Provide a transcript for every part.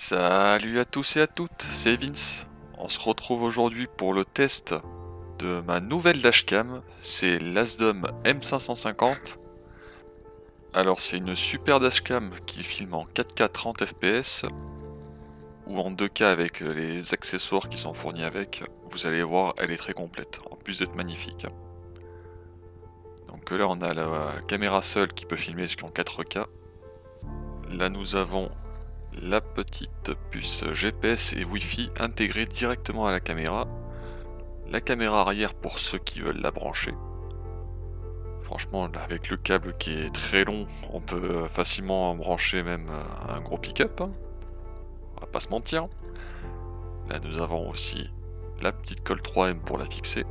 Salut à tous et à toutes, c'est Vince. On se retrouve aujourd'hui pour le test de ma nouvelle dashcam, c'est l'Asdom M550. Alors c'est une super dashcam qui filme en 4K 30 fps ou en 2K avec les accessoires qui sont fournis avec. Vous allez voir, elle est très complète, en plus d'être magnifique. Donc là on a la caméra seule qui peut filmer jusqu'en 4K. Là nous avons la petite puce GPS et Wi-Fi intégrée directement à la caméra arrière pour ceux qui veulent la brancher. Franchement, avec le câble qui est très long, on peut facilement brancher même un gros pick-up, hein. On va pas se mentir. Là nous avons aussi la petite colle 3M pour la fixer.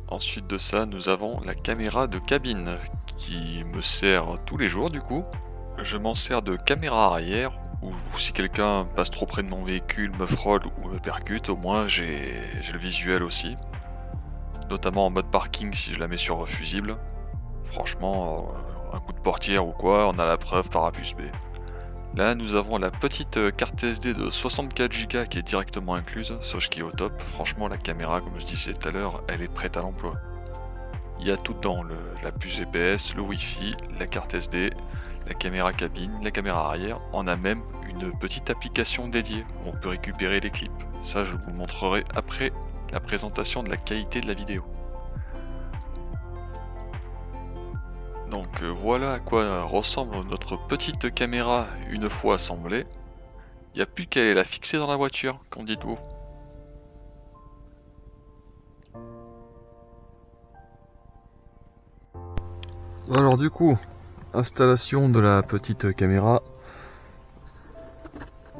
Ensuite de ça, nous avons la caméra de cabine qui me sert tous les jours du coup. Je m'en sers de caméra arrière, ou si quelqu'un passe trop près de mon véhicule, me frôle ou me percute, au moins j'ai le visuel aussi. Notamment en mode parking si je la mets sur fusible. Franchement, un coup de portière ou quoi, on a la preuve par A plus B. Là nous avons la petite carte SD de 64 Go qui est directement incluse, ce qui est au top. Franchement la caméra, comme je disais tout à l'heure, elle est prête à l'emploi. Il y a tout dedans, la puce GPS, le Wi-Fi, la carte SD, la caméra cabine, la caméra arrière. On a même une petite application dédiée où on peut récupérer les clips. Ça je vous montrerai après la présentation de la qualité de la vidéo. Donc voilà à quoi ressemble notre petite caméra une fois assemblée. Il n'y a plus qu'à aller la fixer dans la voiture, qu'en dites-vous? Alors du coup, installation de la petite caméra.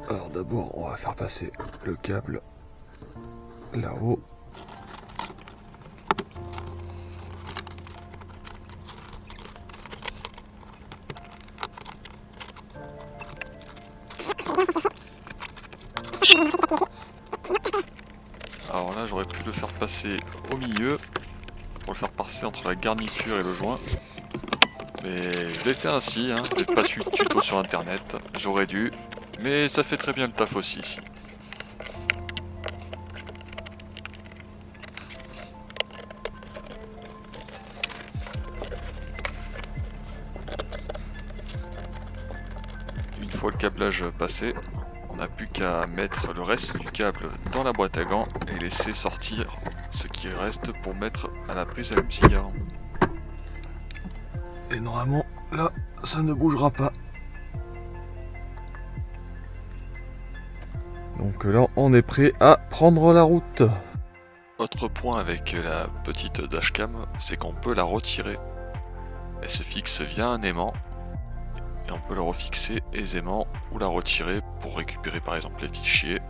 Alors d'abord on va faire passer le câble là-haut. Alors là j'aurais pu le faire passer au milieu pour le faire passer entre la garniture et le joint. Mais je l'ai fait ainsi, hein. J'ai pas suivi de tuto sur internet, j'aurais dû, mais ça fait très bien le taf aussi ici. Une fois le câblage passé, on n'a plus qu'à mettre le reste du câble dans la boîte à gants et laisser sortir ce qui reste pour mettre à la prise allume-cigare. Et normalement, là, ça ne bougera pas. Donc là, on est prêt à prendre la route. Autre point avec la petite dashcam, c'est qu'on peut la retirer. Elle se fixe via un aimant. Et on peut la refixer aisément ou la retirer pour récupérer par exemple les fichiers.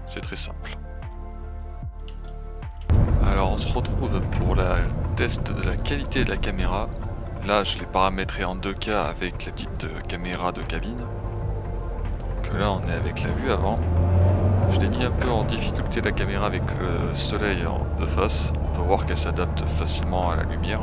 C'est très simple. Alors on se retrouve pour la test de la qualité de la caméra. Là je l'ai paramétré en 2K avec la petite caméra de cabine. Donc là on est avec la vue avant. Je l'ai mis un peu en difficulté la caméra avec le soleil de face. On peut voir qu'elle s'adapte facilement à la lumière.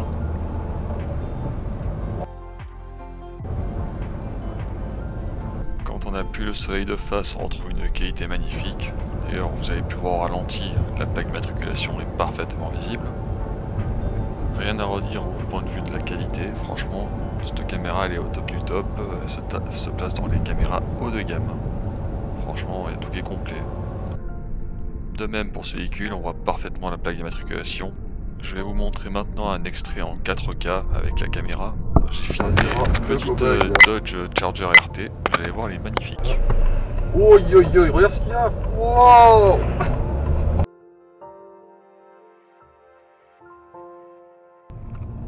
Quand on appuie le soleil de face, on retrouve une qualité magnifique. D'ailleurs, vous avez pu voir au ralenti, la plaque d'immatriculation est parfaitement visible. Rien à redire au point de vue de la qualité, franchement, cette caméra elle est au top du top, elle se place dans les caméras haut de gamme. Franchement, il y a tout qui est complet. De même pour ce véhicule, on voit parfaitement la plaque d'immatriculation. Je vais vous montrer maintenant un extrait en 4K avec la caméra. J'ai filmé une petite Dodge Charger RT, vous allez voir, elle est magnifique. Oh yo yo, regarde ce qu'il y a. Wow.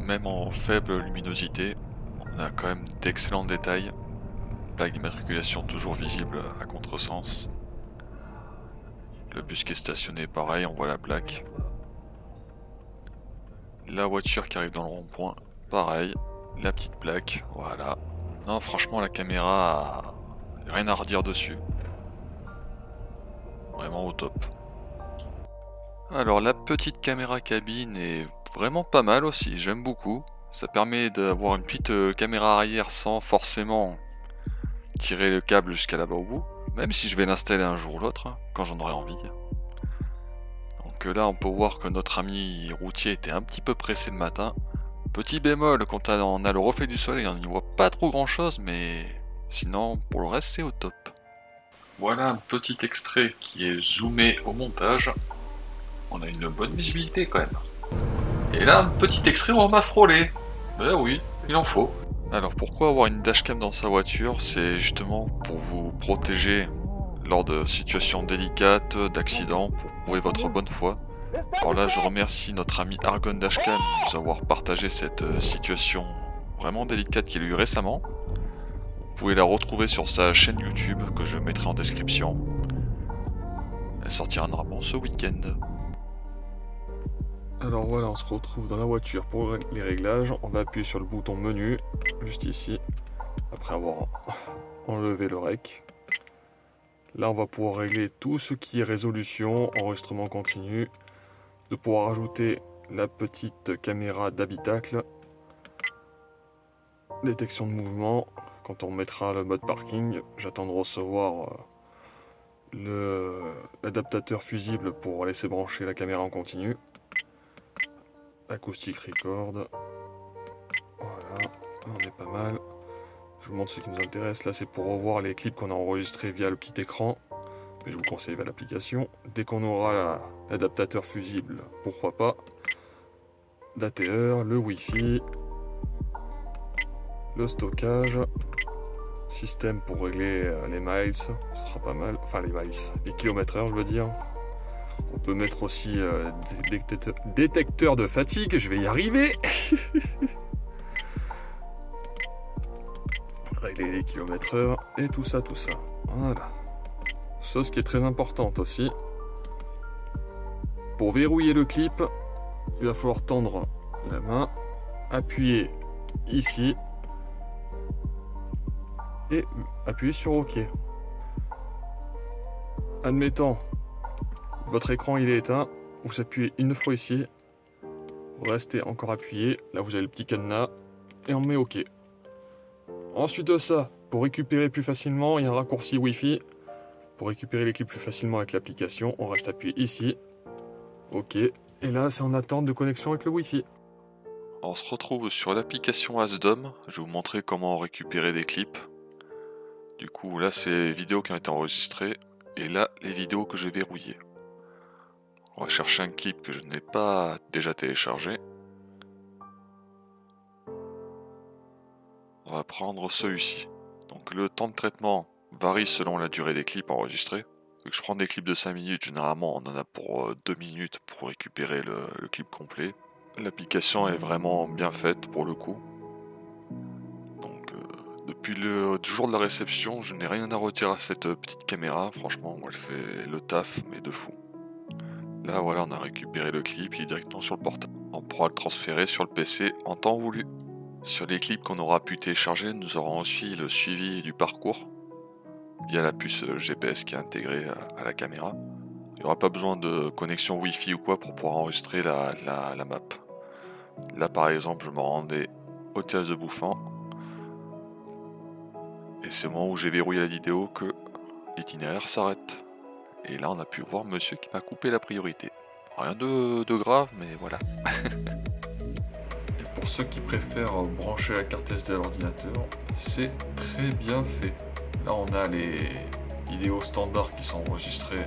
Même en faible luminosité, on a quand même d'excellents détails. Plaque d'immatriculation toujours visible à contresens. Le bus qui est stationné, pareil, on voit la plaque. La voiture qui arrive dans le rond-point, pareil. La petite plaque, voilà. Non, franchement, la caméra, rien à redire dessus. Vraiment au top. Alors, la petite caméra cabine est vraiment pas mal aussi, j'aime beaucoup. Ça permet d'avoir une petite caméra arrière sans forcément tirer le câble jusqu'à là-bas au bout, même si je vais l'installer un jour ou l'autre, quand j'en aurai envie. Donc là on peut voir que notre ami routier était un petit peu pressé le matin. Petit bémol, quand on a le reflet du soleil, on n'y voit pas trop grand chose, mais sinon pour le reste c'est au top. Voilà un petit extrait qui est zoomé au montage. On a une bonne visibilité quand même. Et là, un petit extrait où on m'a frôlé. Ben oui, il en faut. Alors pourquoi avoir une dashcam dans sa voiture? C'est justement pour vous protéger lors de situations délicates, d'accidents, pour prouver votre bonne foi. Alors là, je remercie notre ami Argon Dashcam de nous avoir partagé cette situation vraiment délicate qu'il a eu récemment. Vous pouvez la retrouver sur sa chaîne YouTube que je mettrai en description. Elle sortira normalement ce week-end. Alors voilà, on se retrouve dans la voiture pour les réglages. On va appuyer sur le bouton menu, juste ici, après avoir enlevé le rec. Là, on va pouvoir régler tout ce qui est résolution, enregistrement continu, de pouvoir ajouter la petite caméra d'habitacle, détection de mouvement. Quand on mettra le mode parking, j'attends de recevoir l'adaptateur fusible pour laisser brancher la caméra en continu. Acoustic record. Voilà, on est pas mal. Je vous montre ce qui nous intéresse. Là, c'est pour revoir les clips qu'on a enregistrés via le petit écran. Mais je vous conseille via l'application. Dès qu'on aura l'adaptateur fusible, pourquoi pas. D'ATR, le Wi-Fi, le stockage, système pour régler les miles, ce sera pas mal. Enfin, les miles, les kilomètres-heure, je veux dire. On peut mettre aussi des détecteurs de fatigue, je vais y arriver. Régler les kilomètres-heure et tout ça, tout ça. Voilà. Chose qui est très importante aussi. Pour verrouiller le clip, il va falloir tendre la main, appuyer ici et appuyer sur OK. Admettons, votre écran il est éteint, vous appuyez une fois ici, vous restez encore appuyé, là vous avez le petit cadenas et on met OK. Ensuite de ça, pour récupérer plus facilement, il y a un raccourci Wi-Fi. Pour récupérer les clips plus facilement avec l'application, on reste appuyé ici, OK, et là c'est en attente de connexion avec le Wi-Fi. On se retrouve sur l'application Asdom, je vais vous montrer comment récupérer des clips. Du coup là c'est les vidéos qui ont été enregistrées, et là les vidéos que j'ai verrouillées. On va chercher un clip que je n'ai pas déjà téléchargé. On va prendre celui-ci. Donc le temps de traitement varie selon la durée des clips enregistrés. Donc, je prends des clips de 5 minutes, généralement on en a pour 2 minutes pour récupérer le clip complet. L'application est vraiment bien faite pour le coup. Donc depuis le jour de la réception, je n'ai rien à retirer à cette petite caméra. Franchement, elle fait le taf, mais de fou. Là voilà, on a récupéré le clip, il est directement sur le portable. On pourra le transférer sur le PC en temps voulu. Sur les clips qu'on aura pu télécharger, nous aurons aussi le suivi du parcours via la puce GPS qui est intégrée à la caméra. Il n'y aura pas besoin de connexion Wi-Fi ou quoi pour pouvoir enregistrer la map. Là par exemple, je me rendais au Théâtre de Bouffan. Et c'est au moment où j'ai verrouillé la vidéo que l'itinéraire s'arrête. Et là on a pu voir monsieur qui m'a coupé la priorité. Rien de grave, mais voilà. Et pour ceux qui préfèrent brancher la carte SD à l'ordinateur, c'est très bien fait. Là on a les vidéos standards qui sont enregistrées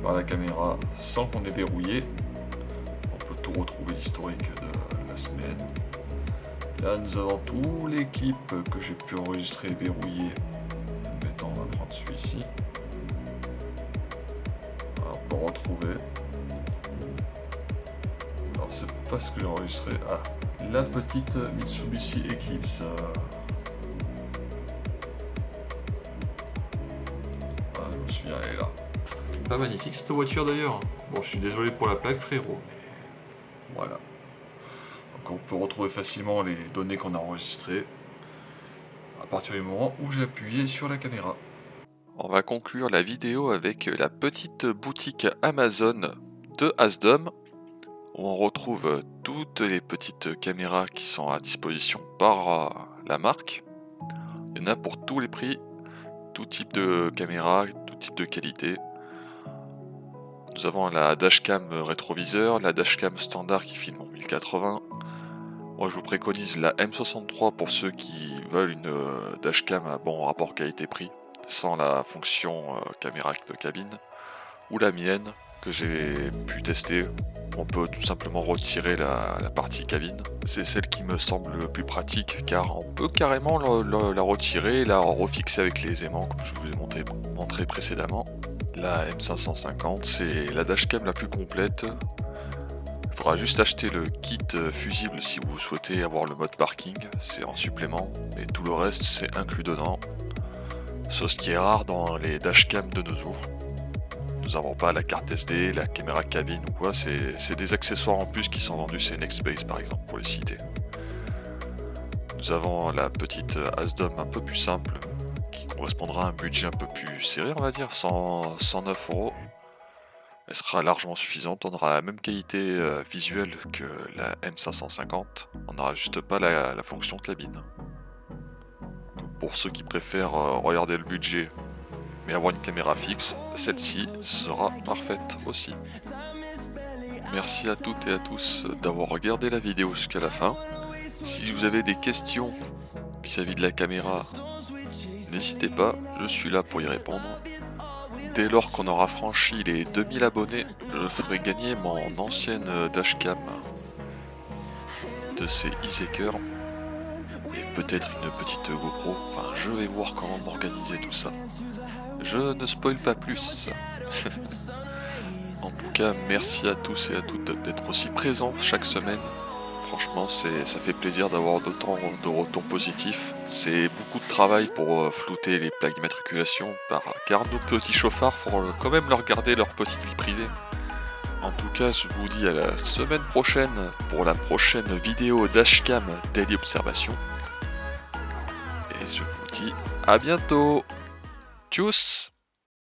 par la caméra sans qu'on ait verrouillé. On peut tout retrouver l'historique de la semaine. Là nous avons tous les clips que j'ai pu enregistrer et verrouiller. Admettons, on va prendre celui-ci. On peut retrouver. Alors c'est pas ce que j'ai enregistré. Ah, la petite Mitsubishi Eclipse. Ah, je me souviens, elle est là. Pas magnifique cette voiture d'ailleurs. Bon, je suis désolé pour la plaque, frérot, mais voilà. Donc on peut retrouver facilement les données qu'on a enregistrées à partir du moment où j'ai appuyé sur la caméra. On va conclure la vidéo avec la petite boutique Amazon de Asdom, où on retrouve toutes les petites caméras qui sont à disposition par la marque. Il y en a pour tous les prix, tout type de caméra, tout type de qualité. Nous avons la dashcam rétroviseur, la dashcam standard qui filme en 1080. Moi je vous préconise la M63 pour ceux qui veulent une dashcam à bon rapport qualité-prix, sans la fonction caméra de cabine, ou la mienne que j'ai pu tester. On peut tout simplement retirer la partie cabine. C'est celle qui me semble le plus pratique car on peut carrément la retirer et la refixer avec les aimants comme je vous ai montré précédemment. La M550 c'est la dashcam la plus complète. Il faudra juste acheter le kit fusible si vous souhaitez avoir le mode parking, c'est en supplément, et tout le reste c'est inclus dedans. Chose qui est rare dans les dashcams de nos jours. Nous n'avons pas la carte SD, la caméra cabine ou quoi, c'est des accessoires en plus qui sont vendus chez Nextbase par exemple, pour les citer. Nous avons la petite Asdom un peu plus simple, qui correspondra à un budget un peu plus serré on va dire, 109 €. Elle sera largement suffisante, on aura la même qualité visuelle que la M550, on n'aura juste pas la fonction cabine. Pour ceux qui préfèrent regarder le budget mais avoir une caméra fixe, celle-ci sera parfaite aussi. Merci à toutes et à tous d'avoir regardé la vidéo jusqu'à la fin. Si vous avez des questions vis-à-vis de la caméra, n'hésitez pas, je suis là pour y répondre. Dès lors qu'on aura franchi les 2000 abonnés, je ferai gagner mon ancienne dashcam de ces Iseker et peut-être une petite GoPro. Enfin, je vais voir comment m'organiser tout ça. Je ne spoil pas plus. En tout cas, merci à tous et à toutes d'être aussi présents chaque semaine. Franchement, ça fait plaisir d'avoir d'autant de retours positifs. C'est beaucoup de travail pour flouter les plaques d'immatriculation, car nos petits chauffards font quand même leur garder leur petite vie privée. En tout cas, je vous dis à la semaine prochaine pour la prochaine vidéo dashcam Daily Observation. Et je vous dis à bientôt. Tchuss!